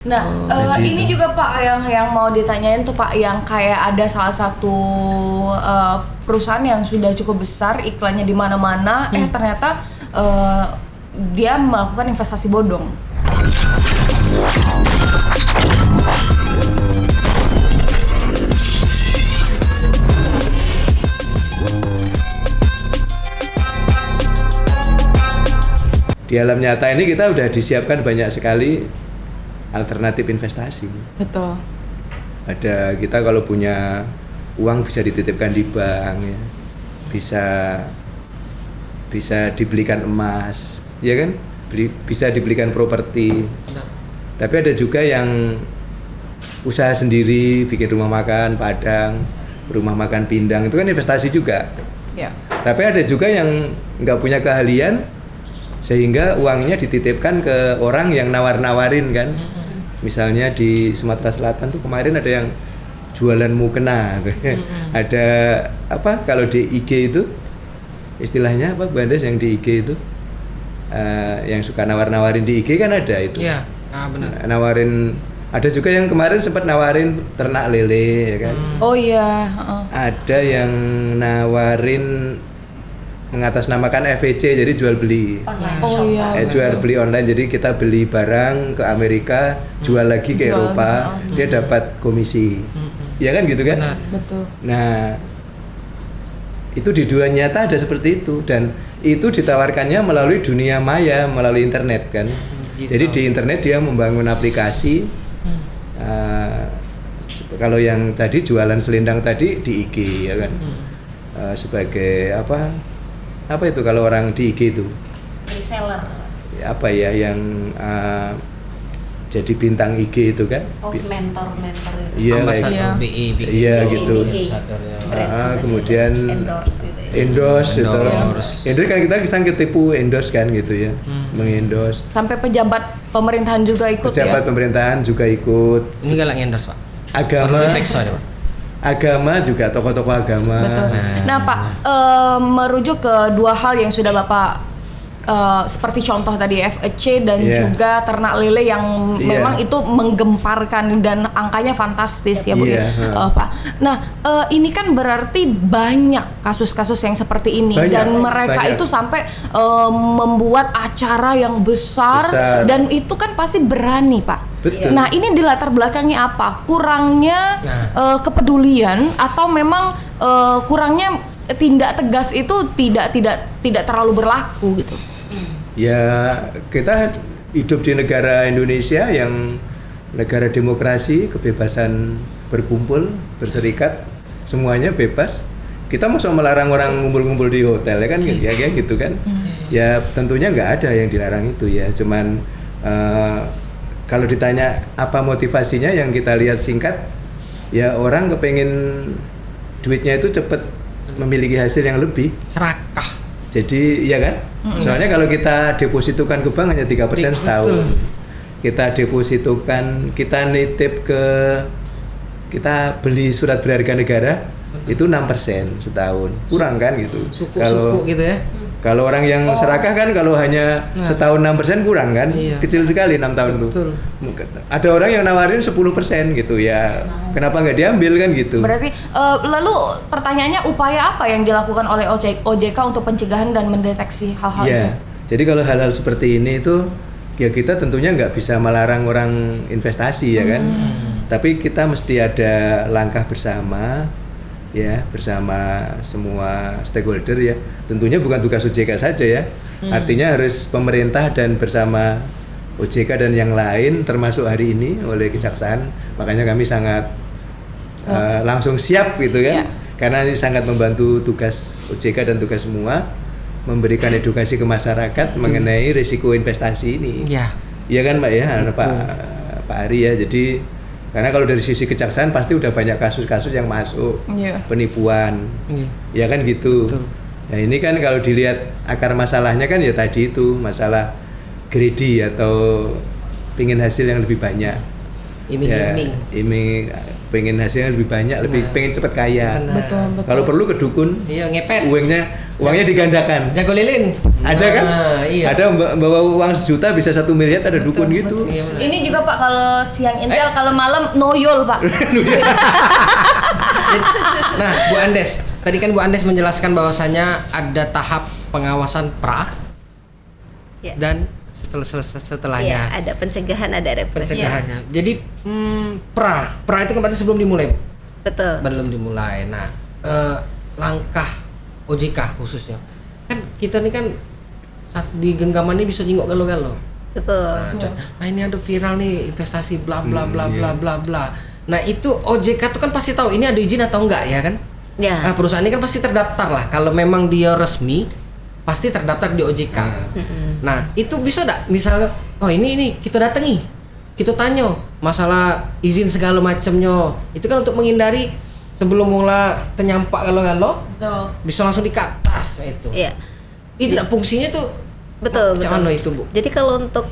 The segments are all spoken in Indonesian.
Nah, ini itu. juga Pak yang mau ditanyain tuh Pak, yang kayak ada salah satu perusahaan yang sudah cukup besar, iklannya di mana-mana, ternyata dia melakukan investasi bodong. Di alam nyata ini kita udah disiapkan banyak sekali alternatif investasi. Betul. Ada, kita kalau punya uang bisa dititipkan di bank, ya. Bisa dibelikan emas, ya kan? Bisa dibelikan properti. Tapi ada juga yang usaha sendiri, bikin rumah makan Padang, rumah makan Pindang, itu kan investasi juga. Ya. Tapi ada juga yang nggak punya keahlian, sehingga uangnya dititipkan ke orang yang nawar-nawarin kan. Misalnya di Sumatera Selatan tuh kemarin ada yang jualan mukena. Ada apa kalau di IG itu istilahnya apa Bu Andes yang di IG itu yang suka nawar-nawarin di IG kan ada itu. Iya, benar. Nawarin, ada juga yang kemarin sempat nawarin ternak lele ya kan. Oh iya. Ada yang nawarin mengatasnamakan FEC, jadi jual beli. Online Oh shop. iya. Jual beli online, jadi kita beli barang ke Amerika, jual lagi ke Jual, Eropa, dia dapat komisi. Ya kan gitu kan? Benar. Betul. Nah, itu di dunia nyata ada seperti itu, dan itu ditawarkannya melalui dunia maya, melalui internet kan. Gitu. Jadi di internet dia membangun aplikasi. Kalau yang tadi jualan selendang tadi di IG ya kan. Sebagai apa itu kalau orang di IG itu? Reseller. Apa ya yang jadi bintang IG itu kan? Mentor Iya, Ambasador Iya. BI. Iya, gitu. Ambasador ya. Kemudian endorse itu. Endorse kan kita ketipu endorse kan gitu ya. Mengendorse. Sampai pejabat pemerintahan juga ikut Pejabat ya. pemerintahan juga ikut. Ini galak endorse, Pak. Agama. Perlu diperiksa deh, Pak. Agama juga, tokoh-tokoh agama. Betul. Nah Pak, merujuk ke dua hal yang sudah Bapak seperti contoh tadi FEC dan juga ternak lele yang memang itu menggemparkan dan angkanya fantastis ya Bu ya, Pak. Nah ini kan berarti banyak kasus-kasus yang seperti ini dan mereka itu sampai membuat acara yang besar dan itu kan pasti berani Pak. Betul. Nah ini di latar belakangnya apa? Kurangnya kepedulian atau memang kurangnya tindak tegas itu tidak terlalu berlaku gitu? Ya, kita hidup di negara Indonesia yang negara demokrasi, kebebasan berkumpul, berserikat, semuanya bebas. Kita masuk melarang orang ngumpul-ngumpul di hotel ya kan, ya gitu kan. Ya tentunya nggak ada yang dilarang itu ya. Cuman kalau ditanya apa motivasinya, yang kita lihat singkat, ya orang kepengen duitnya itu cepat memiliki hasil yang lebih. Serakah. Jadi ya kan, soalnya kalau kita depositokan ke bank hanya 3% setahun. Kita depositokan, kita nitip kita beli surat berharga negara itu 6% setahun, kurang kan gitu. Suku-suku gitu ya. Kalau orang yang serakah kan kalau hanya setahun 6% kurang kan, kecil sekali 6 tahun tuh. Ada orang yang nawarin 10% gitu ya, kenapa nggak diambil kan gitu. Berarti lalu pertanyaannya upaya apa yang dilakukan oleh OJK untuk pencegahan dan mendeteksi hal-hal itu? Jadi kalau hal-hal seperti ini itu ya kita tentunya nggak bisa melarang orang investasi ya kan, tapi kita mesti ada langkah bersama. Ya, bersama semua stakeholder ya. Tentunya bukan tugas OJK saja ya. Artinya harus pemerintah dan bersama OJK dan yang lain, termasuk hari ini oleh Kejaksaan. Makanya kami sangat langsung siap gitu kan. Karena ini sangat membantu tugas OJK dan tugas semua memberikan edukasi ke masyarakat mengenai risiko investasi ini. Iya kan Mbak ya, Pak Ari ya. Jadi karena kalau dari sisi kejaksaan pasti udah banyak kasus-kasus yang masuk, penipuan, ya kan gitu. Nah ini kan kalau dilihat akar masalahnya kan ya tadi itu masalah greedy atau pengen hasil yang lebih banyak. Iming-iming. Pengen hasil yang lebih banyak, lebih pengen cepat kaya. Betul. Kalau perlu ke dukun, Iya, ngepet. uangnya Uangnya digandakan. Jago lilin. Ada kan? Iya. Ada bawa uang 1 juta bisa 1 miliar, ada dukun gitu. Iya, benar. Ini juga Pak, kalau siang intel, kalau malam noyol Pak. Nah, Bu Andes, tadi kan Bu Andes menjelaskan bahwasanya ada tahap pengawasan pra Ya. dan setelahnya Iya, ada pencegahan, ada represi. pencegahannya. Jadi pra itu kan berarti sebelum dimulai, Betul. belum dimulai. Nah, langkah OJK khususnya, kan kita nih kan saat di genggaman ini bisa nyingok galo-galo. Betul. Nah ini ada viral nih investasi bla bla bla bla Iya. bla bla. Nah itu OJK tuh kan pasti tahu ini ada izin atau enggak ya kan? Ya. Nah, perusahaan ini kan pasti terdaftar lah. Kalau memang dia resmi, pasti terdaftar di OJK. Nah itu bisa enggak? Misalnya, oh ini kita datangi, kita tanya masalah izin segala macamnya. Itu kan untuk menghindari sebelum mula ternyampak galo-galo, bisa langsung di atas itu. Iya. Itu fungsinya tuh. Betul. Macam mana itu, Bu? Jadi kalau untuk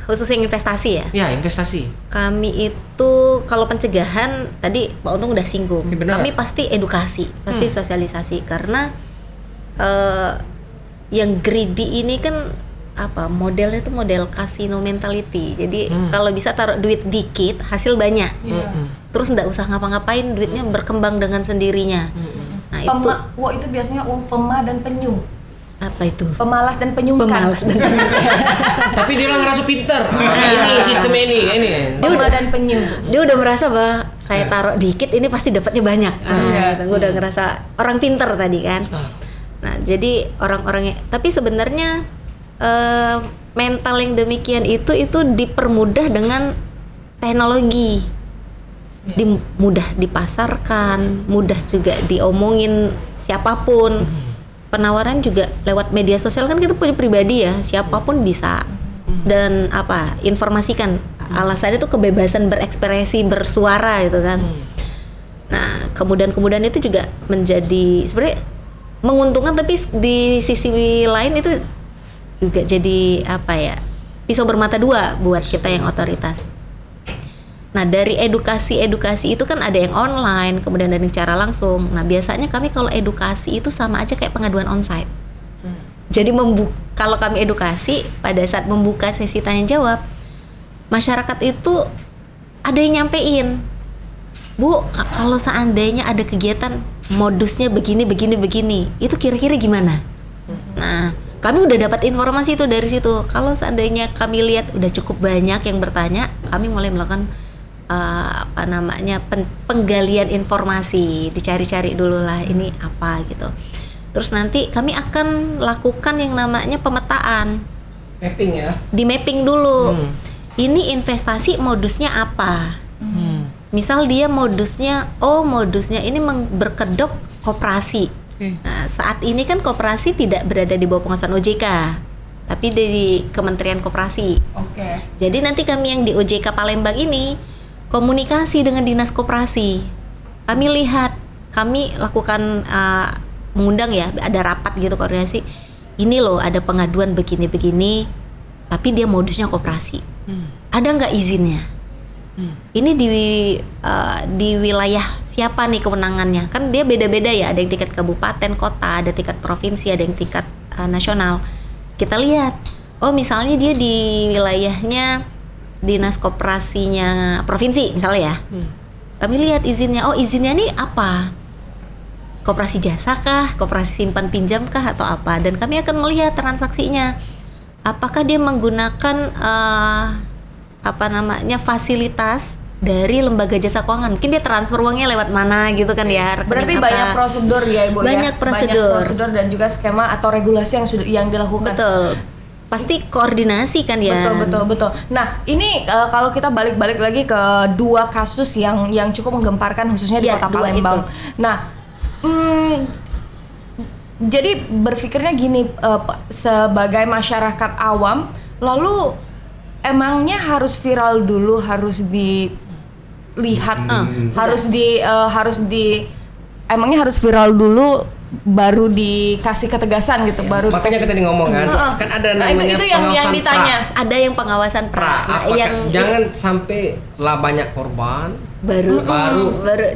khusus yang investasi ya, Ya investasi. kami itu kalau pencegahan tadi Pak Untung udah singgung, Ya, benar. kami pasti edukasi, pasti sosialisasi karena yang greedy ini kan apa modelnya itu model casino mentality. Jadi kalau bisa taruh duit dikit hasil banyak, terus nggak usah ngapa-ngapain, duitnya berkembang dengan sendirinya. Nah itu Wah, itu biasanya uang pemah dan penyum. apa itu? Pemalas dan penyungkan. Pemalas dan Tapi dia bilang ngerasa pinter. Ini sistem ini. Pemah dan penyum. dia udah merasa bahwa saya taruh dikit ini pasti dapatnya banyak. Gue udah ngerasa orang pinter tadi kan. Nah jadi orang-orangnya, tapi sebenarnya mental yang demikian itu dipermudah dengan teknologi. Mudah dipasarkan, mudah juga diomongin siapapun. Penawaran juga lewat media sosial kan kita punya pribadi ya, siapapun bisa. Dan informasikan. Alasannya itu kebebasan berekspresi, bersuara gitu kan. Nah, kemudian itu juga menjadi sebenarnya menguntungkan, tapi di sisi lain itu juga jadi pisau bermata dua buat kita yang otoritas. Nah, dari edukasi itu kan ada yang online, kemudian ada yang secara langsung. Nah, biasanya kami kalau edukasi itu sama aja kayak pengaduan onsite. Jadi kalau kami edukasi pada saat membuka sesi tanya jawab, masyarakat itu ada yang nyampein, Bu, kalau seandainya ada kegiatan modusnya begini, itu kira-kira gimana? Nah, kami udah dapat informasi itu dari situ. Kalau seandainya kami lihat udah cukup banyak yang bertanya, kami mulai melakukan penggalian informasi, dicari-cari dulu lah ini apa gitu. Terus nanti kami akan lakukan yang namanya pemetaan. Mapping ya. Di mapping dulu. Ini investasi modusnya apa? Misal dia modusnya ini berkedok koperasi. Nah, saat ini kan koperasi tidak berada di bawah pengawasan OJK, tapi di Kementerian Koperasi. Jadi nanti kami yang di OJK Palembang ini komunikasi dengan dinas koperasi. Kami lihat, kami lakukan mengundang ya, ada rapat gitu koordinasi. Ini loh ada pengaduan begini, tapi dia modusnya koperasi. Ada nggak izinnya? Ini di wilayah siapa nih kewenangannya? Kan dia beda-beda ya, ada yang tingkat kabupaten, kota, ada tingkat provinsi, ada yang tingkat nasional. Kita lihat, misalnya dia di wilayahnya dinas koperasinya provinsi misalnya ya. Kami lihat izinnya, izinnya nih apa? Koperasi jasa kah? Koperasi simpan pinjam kah? Atau apa? Dan kami akan melihat transaksinya. Apakah dia menggunakan fasilitas dari lembaga jasa keuangan? Mungkin dia transfer uangnya lewat mana gitu kan ya? Berarti banyak prosedur ya Ibu banyak ya? prosedur. Banyak prosedur dan juga skema atau regulasi yang dilakukan. Betul. Pasti koordinasi kan ya. Betul. Nah, ini kalau kita balik lagi ke dua kasus yang cukup menggemparkan khususnya di Kota Palembang. Nah, jadi berpikirnya gini, sebagai masyarakat awam, lalu emangnya harus viral dulu, harus dilihat, emangnya harus viral dulu baru dikasih ketegasan gitu, baru makanya kita ngomong kan ada namanya itu yang ditanya. Ada yang pengawasan pra. Jangan sampai lah banyak korban baru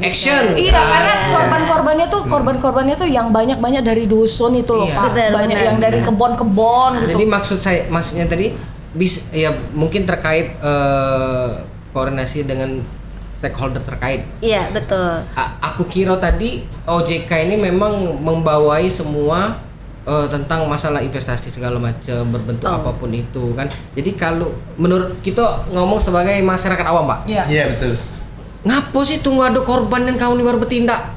action. Iya, karena korban-korbannya tuh yang banyak dari dusun itu loh, Pak. Banyak yang dari kebon-kebon gitu. Jadi maksudnya tadi ya mungkin terkait koordinasi dengan stakeholder terkait. Iya, betul. Aku kira tadi OJK ini memang membawai semua tentang masalah investasi segala macam berbentuk apapun itu kan. Jadi kalau menurut kita ngomong sebagai masyarakat awam, Pak. Iya, betul. Ngapo sih tunggu ada korban yang kau nih baru bertindak.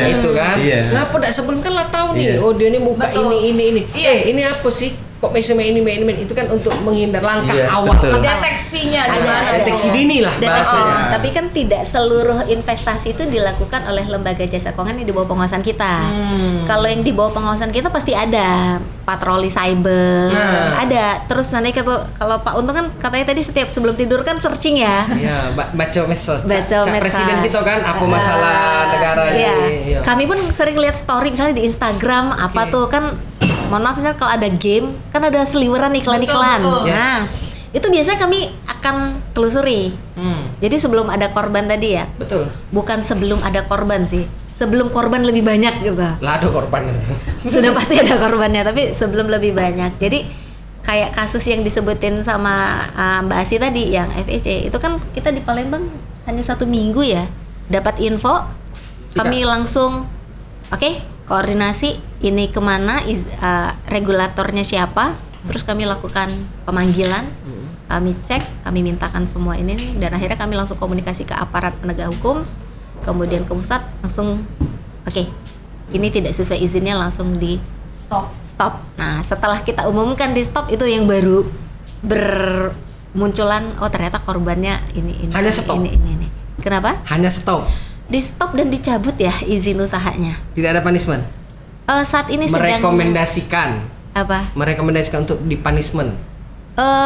Itu kan. Ngapo dak sebelum kan lah tahu nih. Oh, dia ini buka ini. Ini apa sih? Kok ini itu kan untuk menghindar langkah awal. Deteksinya ada deteksi dini lah bahasanya. Tapi kan tidak seluruh investasi itu dilakukan oleh lembaga jasa keuangan yang di bawah pengawasan kita. Kalau yang di bawah pengawasan kita pasti ada patroli cyber, ada. Terus nanti kalau Pak Untung kan katanya tadi setiap sebelum tidur kan searching ya. Iya, baca medsos. Presiden kita kan apa masalah negara ini. Kami pun sering lihat story misalnya di Instagram apa tuh kan. Mohon maaf misalnya kalau ada game kan ada seliweran iklan-iklan. Nah, itu biasanya kami akan telusuri. Jadi sebelum ada korban tadi ya. Betul. Bukan sebelum ada korban sih. Sebelum korban lebih banyak gitu. Lah ada korban itu. Sudah pasti ada korbannya, tapi sebelum lebih banyak. Jadi kayak kasus yang disebutin sama Mbak Asi tadi yang FEC itu kan kita di Palembang hanya 1 minggu ya dapat info. Kami langsung koordinasi ini kemana, regulatornya siapa, terus kami lakukan pemanggilan, kami cek, kami mintakan semua ini nih, dan akhirnya kami langsung komunikasi ke aparat penegak hukum, kemudian ke pusat langsung ini tidak sesuai izinnya langsung di stop. Nah setelah kita umumkan di stop itu yang baru bermunculan ternyata korbannya ini hanya stop. Ini. Kenapa? Hanya stop. Di stop dan dicabut ya izin usahanya. Tidak ada punishment. Saat ini merekomendasikan untuk di punishment.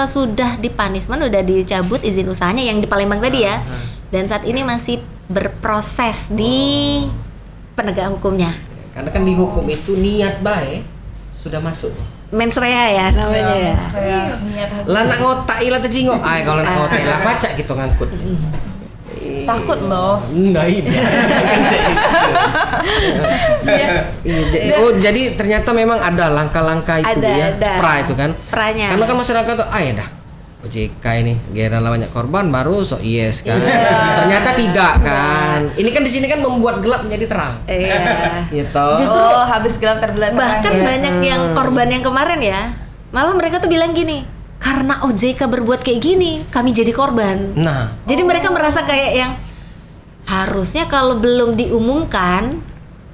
Sudah di punishment, udah dicabut izin usahanya yang di Palembang tadi ya. Dan saat ini masih berproses di penegak hukumnya. Karena kan di hukum itu niat baik sudah masuk. Mens rea ya namanya ya. Lah nak ngotak ilah tejingok. Kalau nak ngotak ilah pacak gitu ngangkut. Takut loh. Jadi ternyata memang ada langkah-langkah itu pra itu kan. Pranya. Karena kan masyarakat tuh dah OJK ini gara banyak korban baru yes kan. Ternyata tidak kan. Ini kan di sini kan membuat gelap menjadi terang. Gitu. Justru habis gelap terbelah. Bahkan banyak yang korban yang kemarin ya. Malah mereka tuh bilang gini, karena OJK berbuat kayak gini, kami jadi korban. Nah, jadi mereka merasa kayak yang harusnya kalau belum diumumkan,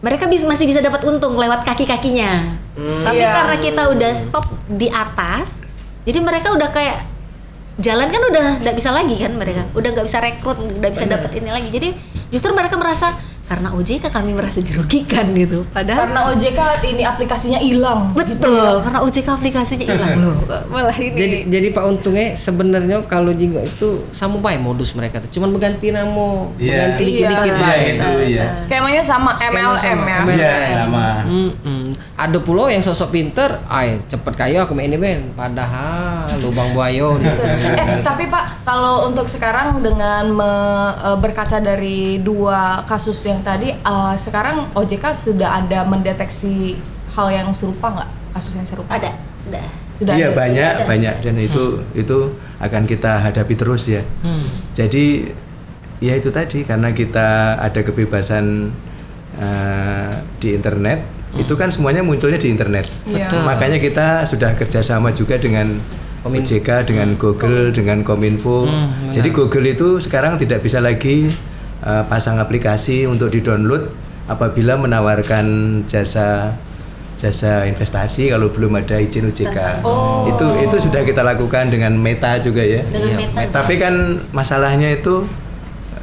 mereka masih bisa dapat untung lewat kaki-kakinya. Tapi karena kita udah stop di atas, jadi mereka udah kayak jalan kan udah nggak bisa lagi kan mereka, udah nggak bisa rekrut, nggak bisa dapat ini lagi. Jadi justru mereka merasa karena OJK kami merasa dirugikan gitu. Padahal karena OJK ini aplikasinya hilang. Betul, gitu. Karena OJK aplikasinya hilang loh. Malah ini. Jadi Pak Untungnya sebenarnya kalau Jinggo itu sama baik modus mereka tuh. Cuman berganti nama, berganti dikit-dikit baik. Skemanya sama MLM ya. Sama. Ada pula yang sosok pinter, cepet kayo aku main ini Ben. Padahal lubang buaya di situ. Tapi Pak, kalau untuk sekarang dengan berkaca dari 2 kasus yang tadi, sekarang OJK sudah ada mendeteksi hal yang serupa nggak? Kasus yang serupa? Ada, sudah. Iya banyak dan itu akan kita hadapi terus ya. Jadi ya itu tadi karena kita ada kebebasan di internet, itu kan semuanya munculnya di internet. Makanya kita sudah kerjasama juga dengan OJK, dengan Google, dengan Kominfo. Jadi Google itu sekarang tidak bisa lagi pasang aplikasi untuk di-download apabila menawarkan jasa investasi kalau belum ada izin OJK. Itu sudah kita lakukan dengan Meta juga ya. Meta. Tapi kan masalahnya itu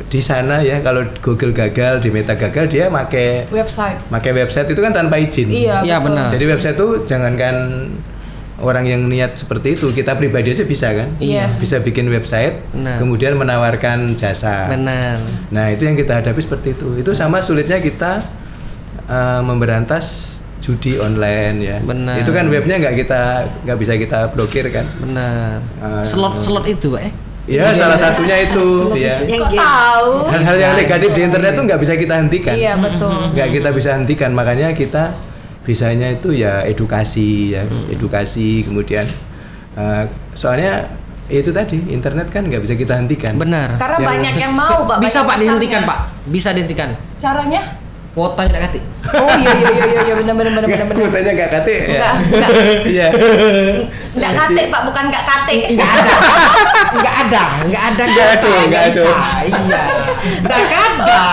di sana ya, kalau Google gagal, di Meta gagal, dia pakai website itu kan tanpa izin. Iya benar. Jadi website itu jangankan orang yang niat seperti itu, kita pribadi aja bisa kan? Bisa bikin website, kemudian menawarkan jasa. Benar. Nah itu yang kita hadapi seperti itu. Itu sama sulitnya kita memberantas judi online ya. Benar. Itu kan webnya nggak bisa kita blokir kan. Benar. Slot itu, Pak. Ya, salah satunya itu ya. Kok tahu? Hal-hal yang negatif di internet tuh nggak bisa kita hentikan. Iya, betul. Nggak kita bisa hentikan, makanya kita bisanya itu ya edukasi ya, edukasi kemudian soalnya itu tadi internet kan nggak bisa kita hentikan. Benar. Karena banyak yang mau, Pak. Bisa, banyak Pak, dihentikan, pasarnya. Pak. Bisa dihentikan. Caranya? Kuota tidak kati. Oh iya benar. Kuotanya nggak kate ya. Enggak. Iya. Enggak kate, Pak, bukan enggak kate. Enggak ada. Enggak ada. Nggak ada. Iya. Enggak ada.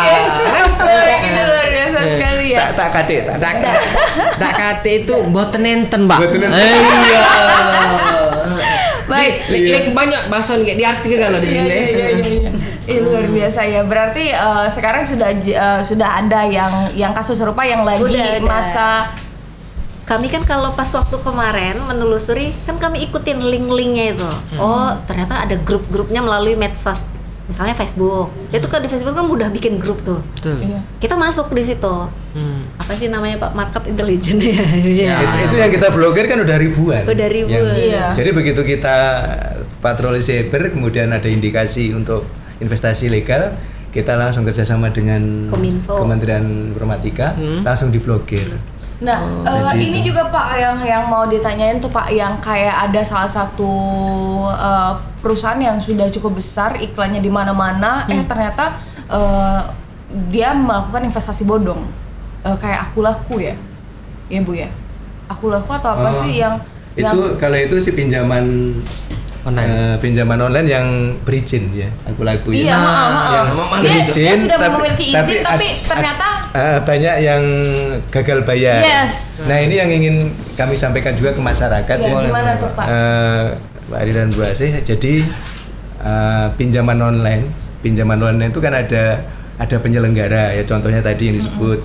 Ini luar biasa sekali ya. Tak kate, tak. Enggak kate itu mboten enten, Pak. Mboten enten. Iya. Baik. Lek banyak bahasan kayak di artikel kalau di sini. Iya. Luar biasa ya. Berarti sekarang sudah ada yang kasus serupa yang lagi Udah ada. masa. Kami kan kalau pas waktu kemarin menelusuri kan kami ikutin link-linknya itu. Oh ternyata ada grup-grupnya melalui medsos, misalnya Facebook. Itu kan di Facebook kan mudah bikin grup tuh. Betul. Iya. Kita masuk di situ. Apa sih namanya Pak, market intelligence ya? Ya. Itu yang kita blokir kan udah ribuan. Udah ribuan. Iya. Jadi begitu kita patroli cyber kemudian ada indikasi untuk investasi legal, kita langsung kerjasama dengan Kominfo. Kementerian Informatika, langsung diblokir. Nah, Jadi ini itu. juga Pak yang mau ditanyain tuh Pak, yang kayak ada salah satu perusahaan yang sudah cukup besar, iklannya di mana-mana, ternyata dia melakukan investasi bodong, kayak Aku Laku ya Bu ya, Aku Laku atau apa sih yang Kalau itu sih pinjaman Online. pinjaman online yang berizin ya, Aku Laku Iya, ya. dia sudah tapi- memiliki izin tapi ternyata banyak yang gagal bayar. Yes. Nah ini yang ingin kami sampaikan juga ke masyarakat ya, ya. gimana tuh Pak? Pak Ari dan Bu Asih. Jadi pinjaman online itu kan ada penyelenggara ya, contohnya tadi yang disebut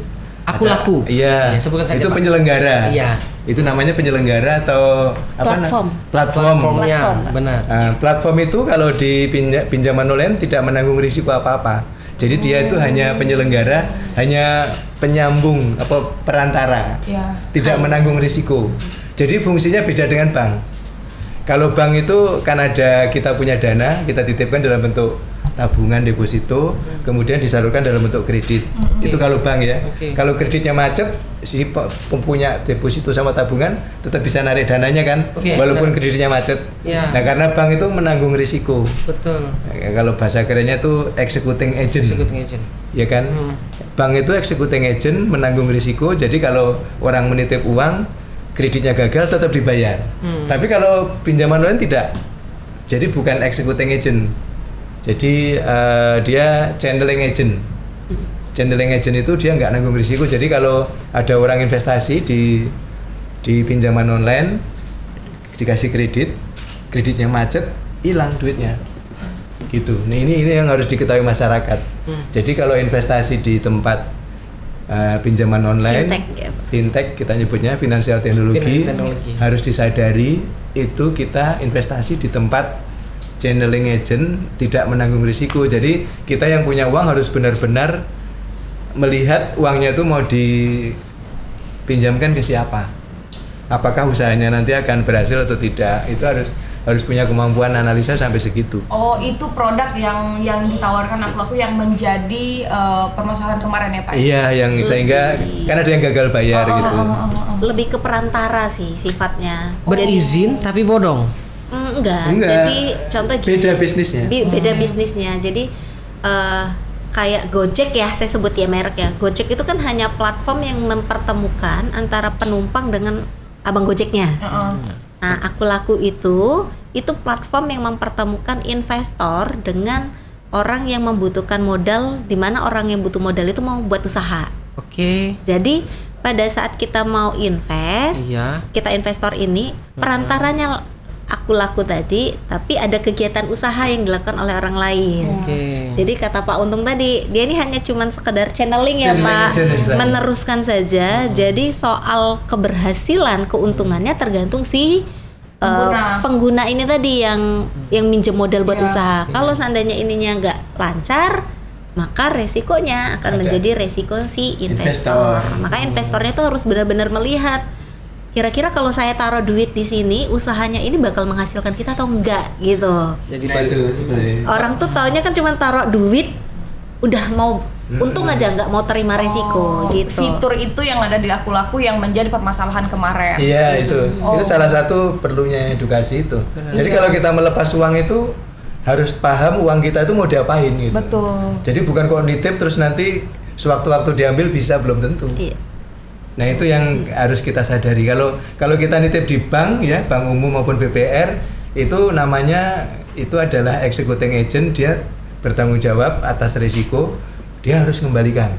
Aku Laku. Iya, Ya, sebutkan saja, itu Pak. penyelenggara. Iya. Itu namanya penyelenggara atau Platform. Platformnya, Platform, Pak. benar. Platform itu kalau di pinjaman online tidak menanggung risiko apa-apa. Jadi dia itu hanya penyelenggara, hanya penyambung perantara. Ya. Tidak menanggung risiko. Jadi fungsinya beda dengan bank. Kalau bank itu kan kita punya dana, kita titipkan dalam bentuk tabungan deposito, kemudian disalurkan dalam bentuk kredit. Itu kalau bank ya. Kalau kreditnya macet, si punya deposito sama tabungan tetap bisa narik dananya kan, walaupun kreditnya macet. Ya. Nah karena bank itu menanggung risiko. Betul. Kalau bahasa kerennya itu executing agent. Executing agent. Ya kan? Bank itu executing agent, menanggung risiko. Jadi kalau orang menitip uang, kreditnya gagal tetap dibayar. Tapi kalau pinjaman online tidak. Jadi bukan executing agent. Jadi dia channeling agent. Channeling agent itu dia nggak nanggung risiko. Jadi kalau ada orang investasi di pinjaman online, dikasih kreditnya macet, hilang duitnya. Gitu. Nah, ini yang harus diketahui masyarakat. Jadi kalau investasi di tempat pinjaman online, fintech kita nyebutnya financial technology, harus disadari itu kita investasi di tempat channeling agent, tidak menanggung risiko. Jadi kita yang punya uang harus benar-benar melihat uangnya itu mau dipinjamkan ke siapa. Apakah usahanya nanti akan berhasil atau tidak. Itu harus punya kemampuan analisa sampai segitu. Oh, itu produk yang ditawarkan Aku Laku yang menjadi permasalahan kemarin ya Pak? Iya, yang sehingga kan ada yang gagal bayar gitu. Lebih ke perantara sih sifatnya. Berizin tapi bodong. Enggak. Jadi contoh gini, beda bisnisnya. Beda bisnisnya. Jadi kayak Gojek ya, saya sebut ya merek ya. Gojek itu kan hanya platform yang mempertemukan antara penumpang dengan abang Gojeknya. Nah, Aku Laku itu platform yang mempertemukan investor dengan orang yang membutuhkan modal, di mana orang yang butuh modal itu mau buat usaha. Oke. Jadi pada saat kita mau invest, kita investor ini perantaranya Aku Laku tadi, tapi ada kegiatan usaha yang dilakukan oleh orang lain. Jadi kata Pak Untung tadi, dia ini hanya cuman sekedar channeling ya Pak, meneruskan saja. Jadi soal keberhasilan, keuntungannya tergantung si pengguna ini tadi yang minjem modal buat usaha. Kalau seandainya ininya nggak lancar, maka resikonya akan Ada. menjadi resiko si Investor. investor. Maka investornya tuh harus benar-benar melihat kira-kira kalau saya taruh duit di sini, usahanya ini bakal menghasilkan kita atau enggak gitu. Jadi Nah, itu sebenarnya. Orang tuh taunya kan cuma taruh duit, udah mau untung aja, nggak mau terima resiko gitu. Fitur itu yang ada di Laku-Laku yang menjadi permasalahan kemarin. Iya itu salah satu perlunya edukasi itu. Jadi kalau kita melepas uang itu harus paham uang kita itu mau diapain gitu. Betul. Jadi bukan kok nitip terus nanti sewaktu-waktu diambil bisa, belum tentu. Iya. Nah itu yang harus kita sadari. Kalau kita nitip di bank ya, bank umum maupun BPR, itu namanya itu adalah executing agent, dia bertanggung jawab atas risiko, dia harus kembalikan.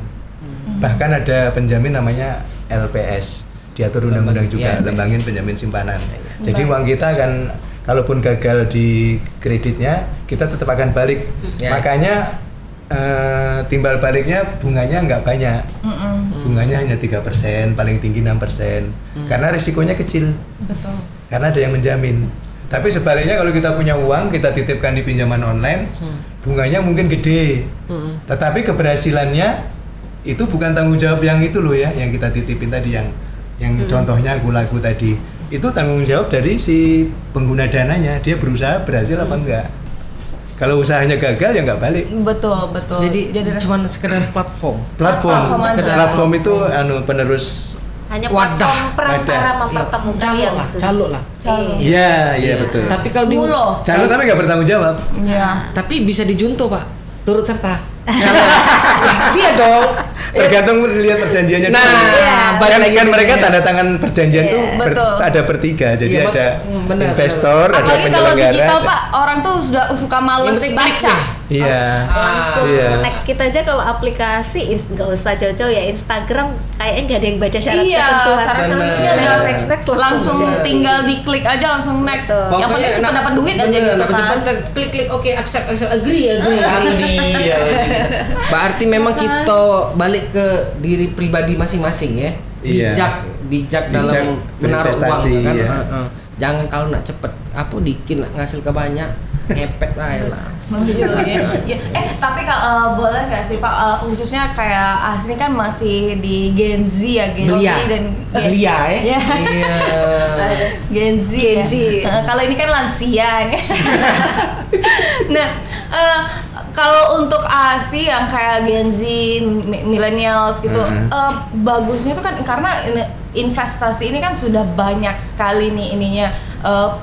Bahkan ada penjamin namanya LPS, diatur undang-undang juga, lembagin penjamin simpanan. Jadi uang kita kan kalaupun gagal di kreditnya, kita tetap akan balik. Makanya timbal baliknya bunganya nggak banyak. Bunganya hanya 3%, paling tinggi 6%. Karena risikonya kecil. Betul. Karena ada yang menjamin. Tapi sebaliknya kalau kita punya uang, kita titipkan di pinjaman online, bunganya mungkin gede. Tetapi keberhasilannya itu bukan tanggung jawab yang itu loh ya, yang kita titipin tadi, yang contohnya Laku tadi. Itu tanggung jawab dari si pengguna dananya, dia berusaha berhasil apa enggak. Kalau usahanya gagal ya nggak balik. Betul. Jadi cuma sekedar platform aja. Platform itu penerus. Hanya Wadah. platform perantara mempertemukan yang itu. calo lah. Iya betul. Tapi kalau di Mulo. Calo tapi nggak bertanggung jawab. Iya. tapi bisa dijunto Pak, turut serta. Dia dong. Tergantung lihat perjanjiannya Nah, dulu. balik lagi kan mereka ini. tanda tangan perjanjian tuh Betul. ada bertiga. Jadi Iya, ada benar, investor, ada Apalagi kalau penyelenggara. digital ada- Pak, orang tuh sudah suka Yang males penting baca. klik deh. Iya. Langsung Iya. next kita aja kalau aplikasi nggak usah jauh-jauh ya, Instagram kayaknya nggak ada yang baca syarat Iya, ketentuan. syarat Bener. ketentuannya udah Next, langsung aja. tinggal diklik aja langsung next. Betul. Yang penting cepat dapat duit aja bener, gitu dapat kan. cepat, klik oke, accept agree ya. Berarti memang kita balik ke diri pribadi masing-masing ya. Iya. Bijak Bijak dalam menaruh uang berinvestasi, kan. iya. Jangan kalau nak cepet dikit nak ngasil ke banyak, ngepet lah. Ya. Tapi boleh nggak sih Pak, khususnya kayak Asni kan masih di Gen Z ya, Gen Z dan Belia ya. Iya. Iya. Gen Z. Gen Z. Kalau ini kan lansia. Nah, kalau untuk Asi yang kayak Gen Z, millennials gitu, bagusnya itu kan karena investasi ini kan sudah banyak sekali nih ininya,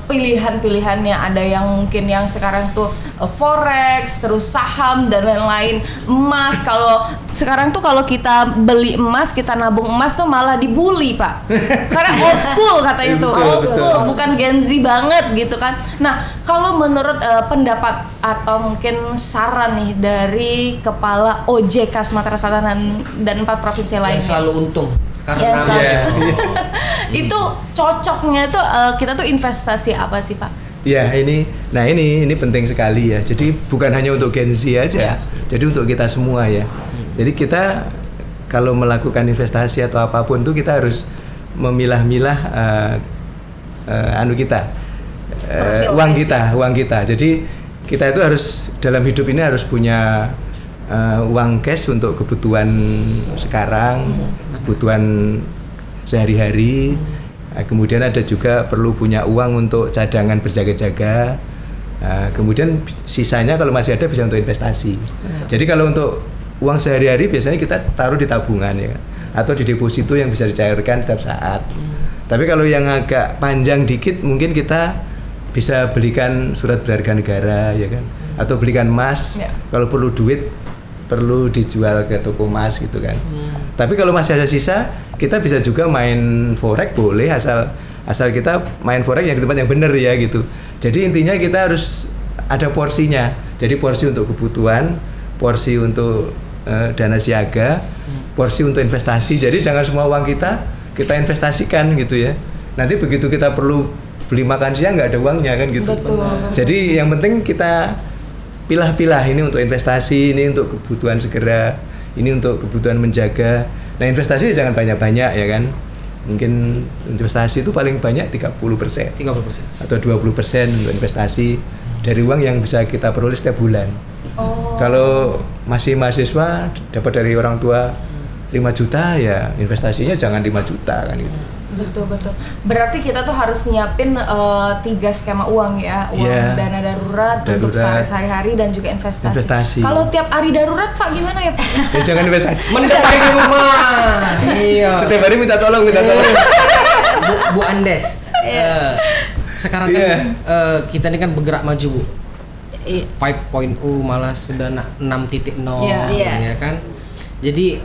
pilihan-pilihannya. Ada yang mungkin yang sekarang tuh forex, terus saham dan lain-lain, emas. Kalau sekarang tuh kalau kita beli emas, kita nabung emas tuh malah dibully Pak, karena old school katanya tuh, Betul, old school, betul. bukan Gen Z banget gitu kan. Nah, kalau menurut pendapat atau mungkin saran nih dari Kepala OJK Sumatera Selatan dan 4 provinsi lainnya, Yang selalu untung karena Yang selalu- Iya. itu cocoknya tuh kita tuh investasi apa sih Pak? Ya ini penting sekali ya. Jadi bukan hanya untuk Gen Z aja, jadi untuk kita semua ya. Jadi kita kalau melakukan investasi atau apapun tuh kita harus memilah-milah uang kita. Jadi kita itu harus dalam hidup ini harus punya uang cash untuk kebutuhan sekarang, kebutuhan sehari-hari. Kemudian ada juga perlu punya uang untuk cadangan berjaga-jaga. Kemudian sisanya kalau masih ada bisa untuk investasi. Jadi kalau untuk uang sehari-hari biasanya kita taruh di tabungan ya, atau di deposito yang bisa dicairkan setiap saat. Tapi kalau yang agak panjang dikit mungkin kita bisa belikan surat berharga negara ya kan, atau belikan emas. Kalau perlu duit perlu dijual ke toko emas gitu kan. Tapi kalau masih ada sisa, kita bisa juga main forex, boleh asal kita main forex yang di tempat yang benar ya gitu. Jadi intinya kita harus ada porsinya. Jadi porsi untuk kebutuhan, porsi untuk dana siaga, porsi untuk investasi. Jadi jangan semua uang kita investasikan gitu ya. Nanti begitu kita perlu beli makan siang nggak ada uangnya kan gitu. Betul. Jadi yang penting kita pilah-pilah, ini untuk investasi, ini untuk kebutuhan segera, ini untuk kebutuhan menjaga. Nah investasi jangan banyak-banyak ya kan. Mungkin investasi itu paling banyak 30% 30%. atau 20% untuk investasi dari uang yang bisa kita peroleh setiap bulan. Kalau masih mahasiswa dapat dari orang tua 5 juta ya investasinya jangan 5 juta kan gitu. Betul. Berarti kita tuh harus nyiapin 3 skema uang ya, uang dana darurat untuk sehari-hari dan juga investasi. Kalau tiap hari darurat Pak gimana ya Pak? Ya jangan investasi. Mending di rumah. Iya. Setiap hari minta tolong. Bu Andes. Sekarang kan kita ini kan bergerak maju Bu. 5.0 malah sudah 6.0 ya kan. Jadi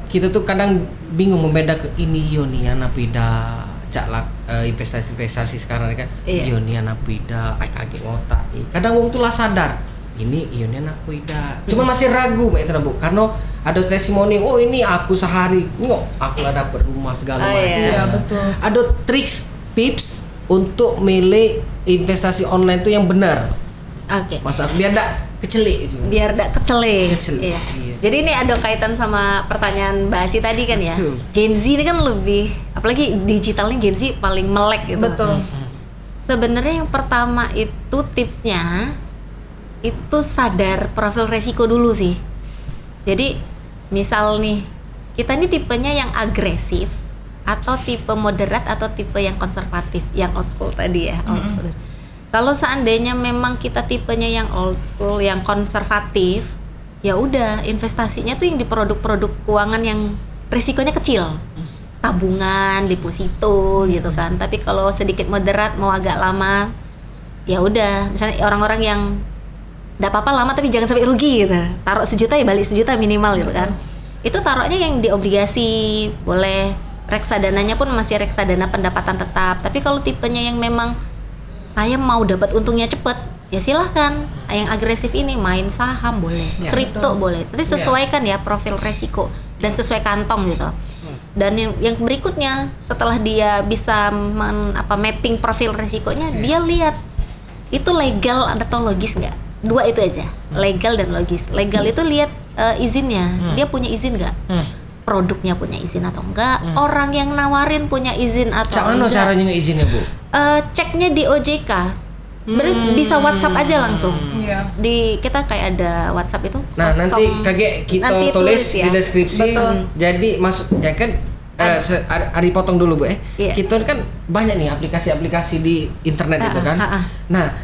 kita tuh kadang bingung membeda ke ini Yoniana Pida caklak investasi sekarang kan Yoniana Pida kaget ngotak. Kadang wong tuh lah sadar ini Yoniana Pida. Cuma masih ragu itu Bu karena ada testimoni ini aku sehari ini kok aku lah dapat rumah segala macam. Iya betul. Ada tips untuk milih investasi online tuh yang benar. Oke. Masa biar enggak kecelik itu. Biar enggak kecelik. Iya. Jadi ini ada kaitan sama pertanyaan Mbak Asi tadi kan ya. Betul. Gen Z ini kan lebih, apalagi digitalnya Gen Z paling melek gitu. Betul. Sebenarnya yang pertama itu tipsnya itu sadar profil resiko dulu sih. Jadi misal nih kita ini tipenya yang agresif atau tipe moderat atau tipe yang konservatif, yang old school tadi ya, old school. Kalau seandainya memang kita tipenya yang old school, yang konservatif, ya udah investasinya tuh yang di produk-produk keuangan yang risikonya kecil, tabungan, deposito gitu kan. Tapi kalau sedikit moderat mau agak lama, ya udah. Misalnya orang-orang yang nggak apa-apa lama tapi jangan sampai rugi gitu. Taruh 1 juta ya balik 1 juta minimal gitu kan. Itu taruhnya yang di obligasi, boleh reksadananya pun masih reksadana pendapatan tetap. Tapi kalau tipenya yang memang saya mau dapat untungnya cepet, ya silahkan. Yang agresif ini main saham boleh, kripto boleh. Tapi sesuaikan ya profil resiko dan sesuai kantong gitu. Dan yang berikutnya setelah dia bisa mapping profil resikonya, dia lihat itu legal atau logis nggak. 2 itu aja, legal dan logis. Legal itu lihat izinnya, dia punya izin nggak? Produknya punya izin atau enggak? Orang yang nawarin punya izin atau enggak? Caranya ngeizinnya Bu? Ceknya di OJK. Berarti bisa WhatsApp aja langsung. Di kita kayak ada WhatsApp itu. Nah, nanti kita nanti tulis ya di deskripsi. Betul. Jadi ya kan Ari potong dulu Bu Kita kan banyak nih aplikasi-aplikasi di internet itu kan. Nah,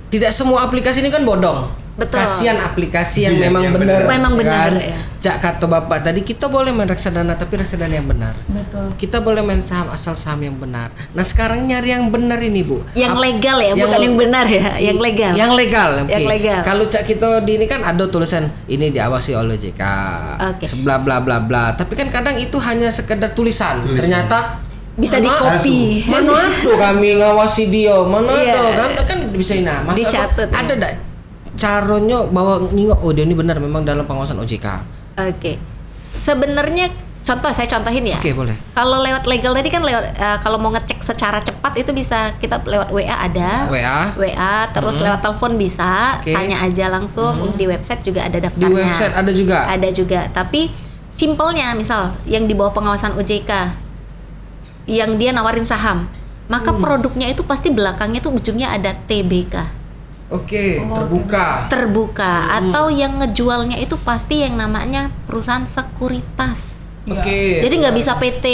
tidak semua aplikasi ini kan bodong. Betul. Kasihan aplikasi yang memang benar. Memang benar kan? ya. Cak kata Bapak tadi kita boleh main reksadana tapi reksadana yang benar. Betul. Kita boleh main saham asal saham yang benar. Nah, sekarang nyari yang benar ini Bu. Yang legal ya, bukan yang benar ya, yang legal. Yang legal. Yang legal. Kalau cak kita di ini kan ada tulisan ini diawasi oleh OJK. Bla bla bla bla. Tapi kan kadang itu hanya sekedar tulisan. Ternyata bisa di-copy. Mana ada kami ngawasi dia, mana ada kan bisa ini. Masa dicatat. Ada enggak caranya bahwa nyingok dia ini benar memang dalam pengawasan OJK. Oke. Sebenarnya saya contohin ya. Oke, boleh. Kalau lewat legal tadi kan lewat kalau mau ngecek secara cepat itu bisa kita lewat WA ada. WA terus lewat telepon bisa. Tanya aja langsung. Di website juga ada daftarnya. Di website ada juga. Ada juga. Tapi simpelnya misal yang di bawah pengawasan OJK yang dia nawarin saham, maka produknya itu pasti belakangnya tuh ujungnya ada TBK. Oke, terbuka. Atau yang ngejualnya itu pasti yang namanya perusahaan sekuritas. Oke. Jadi nggak bisa PT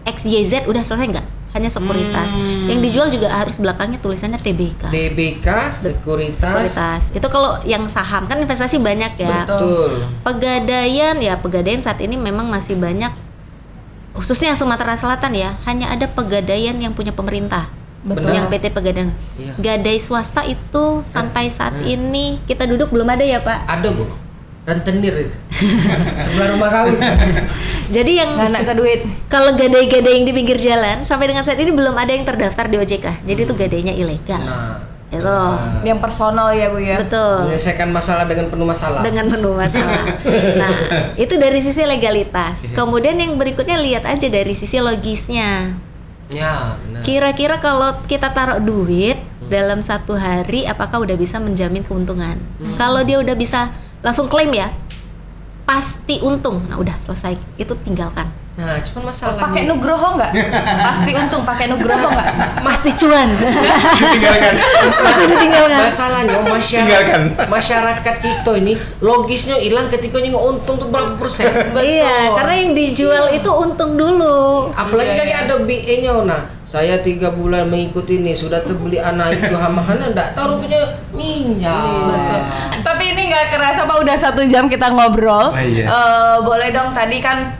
XYZ udah selesai nggak? Hanya sekuritas. Yang dijual juga harus belakangnya tulisannya TBK. TBK sekuritas. Itu kalau yang saham kan investasi banyak ya. Betul. Pegadaian saat ini memang masih banyak. Khususnya Sumatera Selatan ya, hanya ada pegadaian yang punya pemerintah. Betul. Yang PT Pegadaian. Gadai swasta itu sampai saat ini kita duduk belum ada ya Pak? Ada Bu. Rentenir itu. Sebelah rumah kami. Jadi yang anak ke duit. Kalau gadai-gadai yang di pinggir jalan sampai dengan saat ini belum ada yang terdaftar di OJK. Jadi itu gadainya ilegal. Itu. Yang personal ya Bu ya. Betul. Menyelesaikan masalah dengan penuh masalah. Nah, itu dari sisi legalitas. Kemudian yang berikutnya lihat aja dari sisi logisnya. Ya, benar. Kira-kira kalau kita taruh duit dalam 1 hari, apakah udah bisa menjamin keuntungan? Kalau dia udah bisa langsung klaim ya, pasti untung. Nah udah selesai, itu tinggalkan. Nah, cuman masalahnya pakai Nugroho nggak? Pasti untung pakai Nugroho nggak? Masih cuan. Tinggalkan. Masih ditinggalkan. masalahnya masyarakat kita ini logisnya hilang ketika untung tuh berapa persen. Iya, karena yang dijual itu untung dulu. Apalagi kali ada BE-nya, nah saya 3 bulan mengikuti ini sudah terbeli anak itu hama-hana enggak tahu rupanya minyak. Tapi ini nggak kerasa Pak, udah 1 jam kita ngobrol. Iya. Boleh dong, tadi kan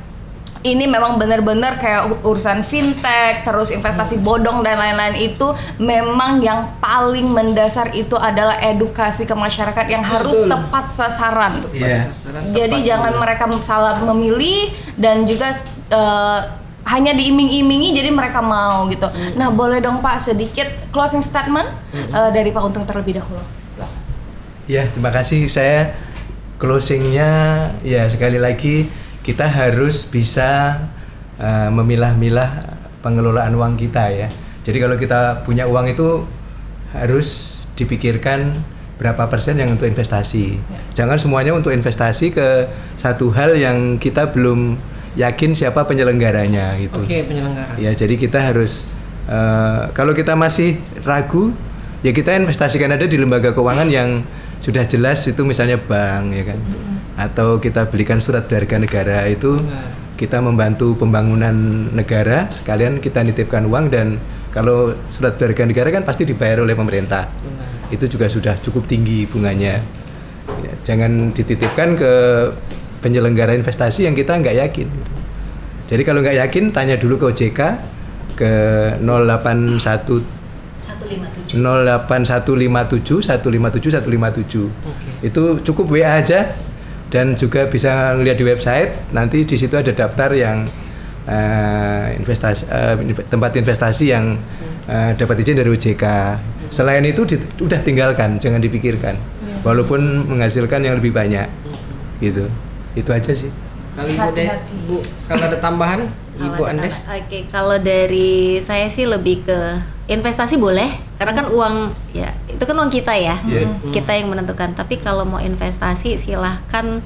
ini memang benar-benar kayak urusan fintech, terus investasi bodong dan lain-lain, itu memang yang paling mendasar itu adalah edukasi ke masyarakat yang harus tepat sasaran. Jadi jangan mereka salah memilih dan juga hanya diiming-imingi jadi mereka mau gitu. Nah, boleh dong Pak sedikit closing statement dari Pak Untung terlebih dahulu. Ya, terima kasih. Saya closingnya ya sekali lagi kita harus bisa memilah-milah pengelolaan uang kita ya. Jadi kalau kita punya uang itu harus dipikirkan berapa persen yang untuk investasi. Jangan semuanya untuk investasi ke satu hal yang kita belum yakin siapa penyelenggaranya gitu. Oke, penyelenggara. Ya, jadi kita harus kalau kita masih ragu, ya kita investasikan ada di lembaga keuangan yang sudah jelas, itu misalnya bank ya kan. Atau kita belikan surat berharga negara, itu kita membantu pembangunan negara, sekalian kita nitipkan uang, dan kalau surat berharga negara kan pasti dibayar oleh pemerintah. Itu juga sudah cukup tinggi bunganya. Ya, jangan dititipkan ke penyelenggara investasi yang kita nggak yakin. Jadi kalau nggak yakin, tanya dulu ke OJK ke 08157 157. Itu cukup WA aja, dan juga bisa lihat di website. Nanti di situ ada daftar yang tempat investasi yang dapat izin dari OJK. Selain itu udah tinggalkan, jangan dipikirkan. Walaupun menghasilkan yang lebih banyak, gitu. Itu aja sih. Kali Bu, kalau ada tambahan, Ibu Andes? Oke, kalau dari saya sih lebih ke investasi boleh, karena kan uang ya itu kan uang kita ya, kita yang menentukan. Tapi kalau mau investasi silahkan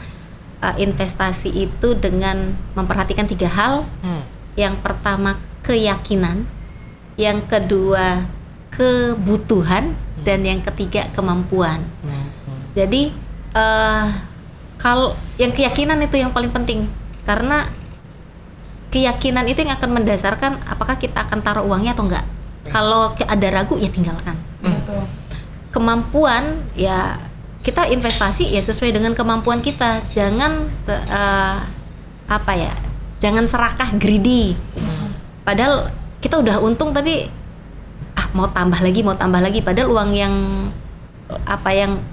investasi itu dengan memperhatikan 3 hal. Yang pertama keyakinan, yang kedua kebutuhan, dan yang ketiga kemampuan. Jadi kalau yang keyakinan itu yang paling penting, karena keyakinan itu yang akan mendasarkan apakah kita akan taruh uangnya atau enggak. Kalau ada ragu ya tinggalkan. Kemampuan ya kita investasi ya sesuai dengan kemampuan kita. Jangan jangan serakah greedy. Padahal kita udah untung tapi mau tambah lagi, padahal uang yang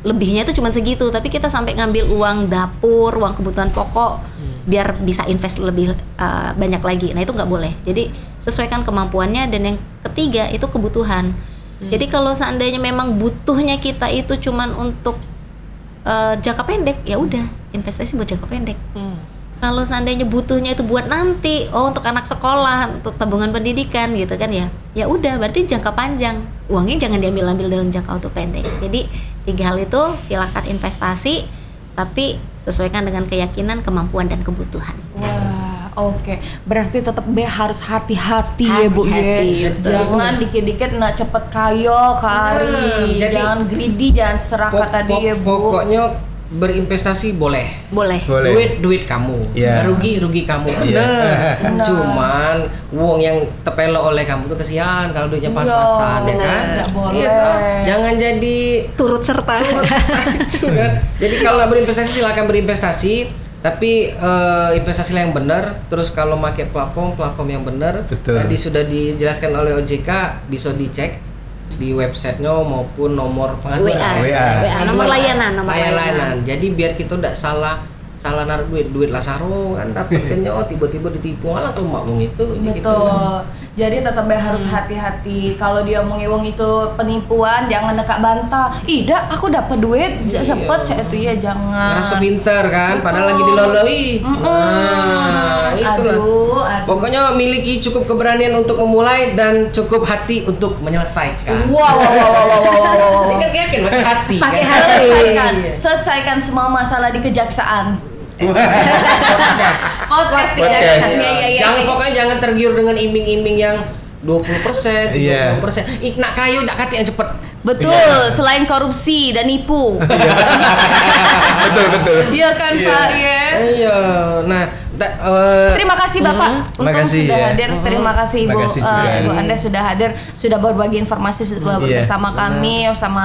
lebihnya itu cuma segitu, tapi kita sampai ngambil uang dapur, uang kebutuhan pokok biar bisa invest lebih banyak lagi. Nah, itu nggak boleh. Jadi sesuaikan kemampuannya. Dan yang ketiga itu kebutuhan. Jadi kalau seandainya memang butuhnya kita itu cuman untuk jangka pendek, ya udah investasi buat jangka pendek. Kalau seandainya butuhnya itu buat nanti, untuk anak sekolah, untuk tabungan pendidikan gitu kan ya udah berarti jangka panjang. Uangnya jangan diambil dalam jangka waktu pendek. Jadi 3 hal itu silakan investasi, tapi sesuaikan dengan keyakinan, kemampuan, dan kebutuhan. Wah, oke. Berarti tetap harus hati-hati ya Bu ya. Jangan dikit-dikit cepet kayo kari. Jangan greedy, jangan serakah tadi ya Bu. Pokoknya berinvestasi boleh. Duit kamu, rugi kamu. Cuman uang yang tepelo oleh kamu tuh kesian kalau duitnya pas-pasan, ya kan? Jangan jadi turut serta. Itu kan. Jadi kalau berinvestasi silakan berinvestasi, tapi investasilah yang benar. Terus kalau pakai platform yang benar. Tadi sudah dijelaskan oleh OJK, bisa dicek di websitenya maupun nomor pengaduan WA. Nomor layanan. Jadi biar kita tidak salah naruh duit lasaro kan dapatnya tiba-tiba ditipu, malah kalau mau itu. Betul. Gitu. Jadi tetap harus hati-hati. Kalau dia omong itu penipuan, jangan nekak bantah. Ida, aku dapat duit cepet itu ya, jangan. Ngerasa pinter kan, padahal lagi diloloi. Itulah. Aduh. Pokoknya miliki cukup keberanian untuk memulai dan cukup hati untuk menyelesaikan. Wow. Kan yakin pakai hati. Selesaikan semua masalah di kejaksaan. Podcast. Podcast. Pokoknya jangan tergiur dengan iming-iming yang 20%, 30%. Nak kayu tak kati yang cepet. Betul, selain korupsi dan nipu. Betul. Iya kan Pak ya. Iya. Nah, terima kasih Bapak untuk Makasih, sudah ya. hadir. Terima kasih Ibu, Makasih juga. Ibu Anda sudah hadir, sudah berbagi informasi bersama kami, bersama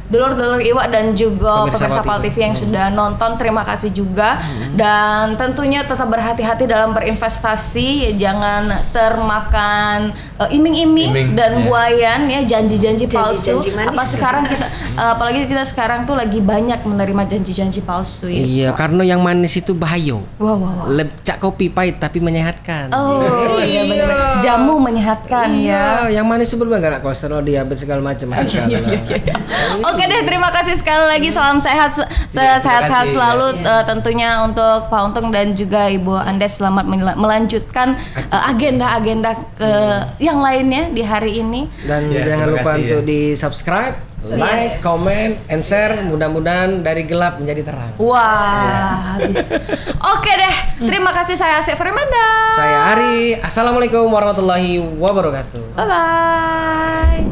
dulur-dulur Iwa dan juga pemirsa Pal TV yang sudah nonton. Terima kasih juga. Dan tentunya tetap berhati-hati dalam berinvestasi, jangan termakan iming-iming dan buayan ya, janji-janji palsu. Apa sekarang kita apalagi kita sekarang tuh lagi banyak menerima janji-janji palsu ya. iya, karena yang manis itu bahaya. Wow. Cak kopi pahit tapi menyehatkan. Oh iya benar. Jamu menyehatkan ya. Yang manis itu berubah nggak kolesterol, diabetes segala macam. Oke deh, terima kasih sekali lagi. Salam sehat, sehat-sehat selalu tentunya untuk Pak Untung dan juga Ibu Andes. Selamat melanjutkan agenda-agenda yang lainnya di hari ini. Dan jangan lupa untuk di subscribe, like, comment, and share. Mudah-mudahan dari gelap menjadi terang. Wah, habis. Oke deh, terima kasih. Saya Asep Firmanda. Saya Ari. Assalamualaikum warahmatullahi wabarakatuh. Bye-bye.